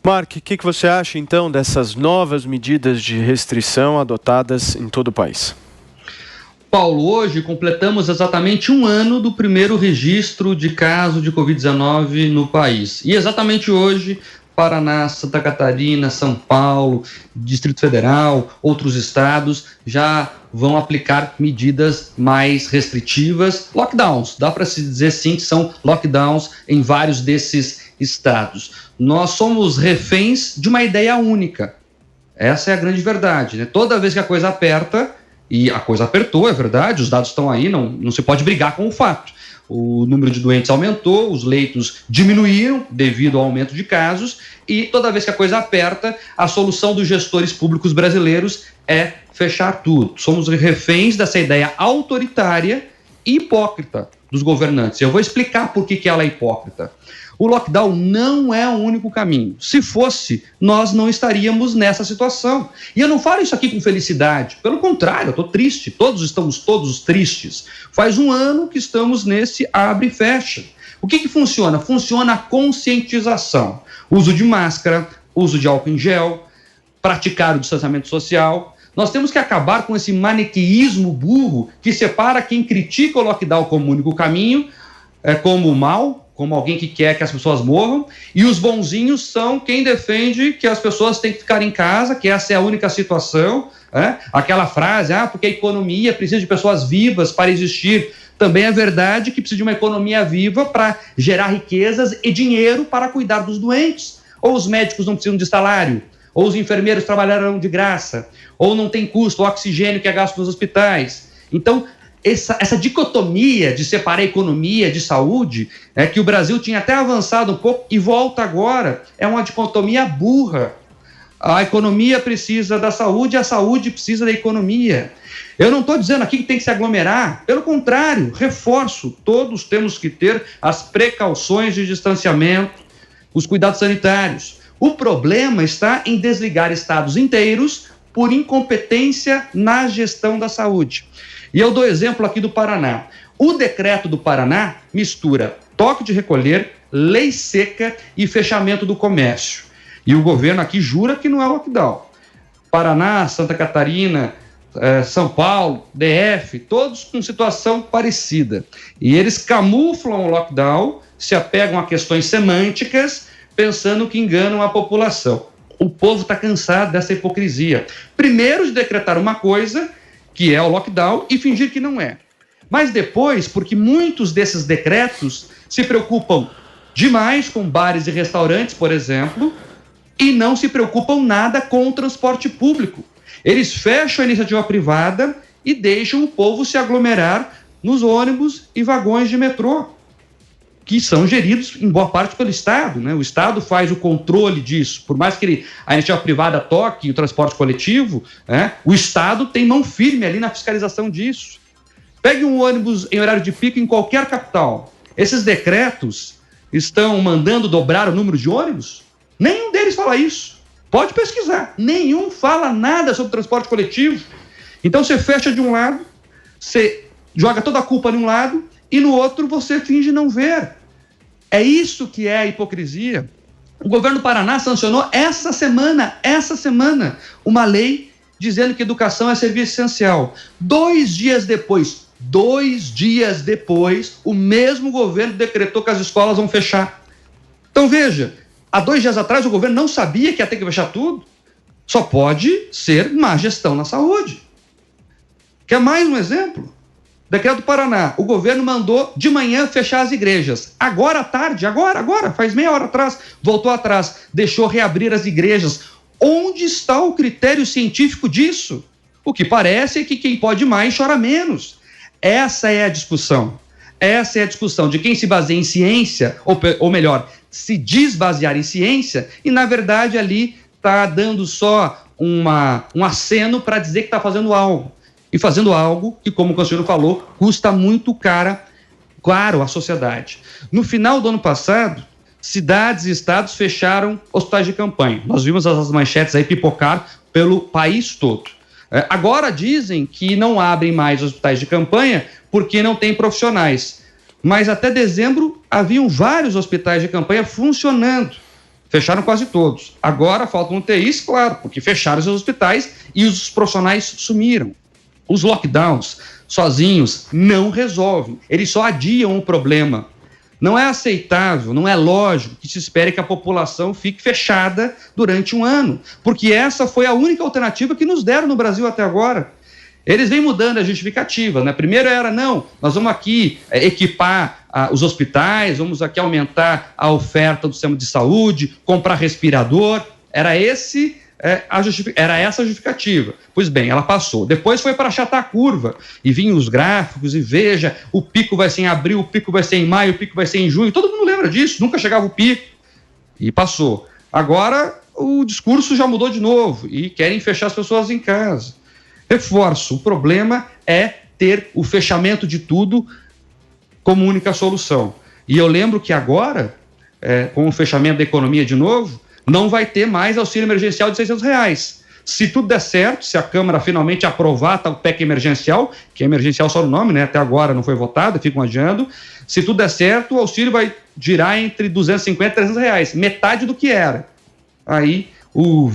Mark, o que você acha então dessas novas medidas de restrição adotadas em todo o país? Paulo, hoje completamos exatamente um ano do primeiro registro de caso de Covid-19 no país. E exatamente hoje, Paraná, Santa Catarina, São Paulo, Distrito Federal, outros estados já vão aplicar medidas mais restritivas, lockdowns. Dá para se dizer sim que são lockdowns em vários desses estados. Nós somos reféns de uma ideia única. Essa é a grande verdade, né? Toda vez que a coisa aperta, e a coisa apertou, é verdade, os dados estão aí, não se pode brigar com o fato. O número de doentes aumentou, os leitos diminuíram devido ao aumento de casos, e toda vez que a coisa aperta, a solução dos gestores públicos brasileiros é fechar tudo. Somos reféns dessa ideia autoritária e hipócrita dos governantes. Eu vou explicar por que ela é hipócrita. O lockdown não é o único caminho. Se fosse, nós não estaríamos nessa situação. E eu não falo isso aqui com felicidade. Pelo contrário, eu estou triste. Estamos todos tristes. Faz um ano que estamos nesse abre e fecha. O que funciona? Funciona a conscientização. Uso de máscara, uso de álcool em gel, praticar o distanciamento social. Nós temos que acabar com esse maniqueísmo burro que separa quem critica o lockdown como único caminho, como o mal, como alguém que quer que as pessoas morram, e os bonzinhos são quem defende que as pessoas têm que ficar em casa, que essa é a única situação, aquela frase, porque a economia precisa de pessoas vivas para existir. Também é verdade que precisa de uma economia viva para gerar riquezas e dinheiro para cuidar dos doentes. Ou os médicos não precisam de salário, ou os enfermeiros trabalharão de graça, ou não tem custo, o oxigênio que é gasto nos hospitais. Então, essa dicotomia de separar economia de saúde, que o Brasil tinha até avançado um pouco e volta agora, é uma dicotomia burra. A economia precisa da saúde, a saúde precisa da economia. Eu não estou dizendo aqui que tem que se aglomerar, pelo contrário, reforço, todos temos que ter as precauções de distanciamento, os cuidados sanitários. O problema está em desligar estados inteiros por incompetência na gestão da saúde. E eu dou exemplo aqui do Paraná. O decreto do Paraná mistura toque de recolher, lei seca e fechamento do comércio. E o governo aqui jura que não é lockdown. Paraná, Santa Catarina, São Paulo, DF, todos com situação parecida. E eles camuflam o lockdown, se apegam a questões semânticas, pensando que enganam a população. O povo está cansado dessa hipocrisia. Primeiro de decretar uma coisa, que é o lockdown, e fingir que não é. Mas depois, porque muitos desses decretos se preocupam demais com bares e restaurantes, por exemplo, e não se preocupam nada com o transporte público. Eles fecham a iniciativa privada e deixam o povo se aglomerar nos ônibus e vagões de metrô, que são geridos em boa parte pelo Estado, né? O Estado faz o controle disso. Por mais que a iniciativa privada toque o transporte coletivo, o Estado tem mão firme ali na fiscalização disso. Pegue um ônibus em horário de pico em qualquer capital. Esses decretos estão mandando dobrar o número de ônibus? Nenhum deles fala isso. Pode pesquisar. Nenhum fala nada sobre transporte coletivo. Então você fecha de um lado, você joga toda a culpa de um lado e no outro você finge não ver. É isso que é a hipocrisia. O governo do Paraná sancionou essa semana, uma lei dizendo que educação é serviço essencial. 2 dias depois, o mesmo governo decretou que as escolas vão fechar. Então veja, há 2 dias atrás o governo não sabia que ia ter que fechar tudo. Só pode ser má gestão na saúde. Quer mais um exemplo? Decreto do Paraná, o governo mandou de manhã fechar as igrejas. Agora à tarde, agora, faz meia hora atrás, voltou atrás, deixou reabrir as igrejas. Onde está o critério científico disso? O que parece é que quem pode mais chora menos. Essa é a discussão. Essa é a discussão de quem se baseia em ciência, ou melhor, se desbasear em ciência, e na verdade ali está dando só um aceno para dizer que está fazendo algo. E fazendo algo que, como o conselheiro falou, custa muito caro à sociedade. No final do ano passado, cidades e estados fecharam hospitais de campanha. Nós vimos as manchetes aí pipocar pelo país todo. Agora dizem que não abrem mais hospitais de campanha porque não tem profissionais. Mas até dezembro haviam vários hospitais de campanha funcionando. fecharam quase todos. Agora faltam UTIs, claro, porque fecharam os hospitais e os profissionais sumiram. Os lockdowns sozinhos não resolvem, eles só adiam o problema. Não é aceitável, não é lógico que se espere que a população fique fechada durante um ano, porque essa foi a única alternativa que nos deram no Brasil até agora. Eles vêm mudando a justificativa, né? Primeiro era, não, nós vamos aqui equipar os hospitais, vamos aqui aumentar a oferta do sistema de saúde, comprar respirador, era essa a justificativa. Pois bem, ela passou. Depois foi para achatar a curva, e vinham os gráficos, e veja, o pico vai ser em abril, o pico vai ser em maio, o pico vai ser em junho, todo mundo lembra disso, nunca chegava o pico, e passou. Agora, o discurso já mudou de novo, e querem fechar as pessoas em casa. Reforço, o problema é ter o fechamento de tudo como única solução. E eu lembro que agora, com o fechamento da economia de novo, não vai ter mais auxílio emergencial de R$600. Se tudo der certo, se a Câmara finalmente aprovar tal PEC emergencial, que é emergencial só no nome, né? Até agora não foi votado, ficam adiando. Se tudo der certo, o auxílio vai girar entre R$250 e R$300, metade do que era. Aí o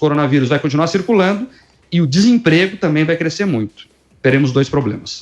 coronavírus vai continuar circulando, e o desemprego também vai crescer muito. Teremos dois problemas.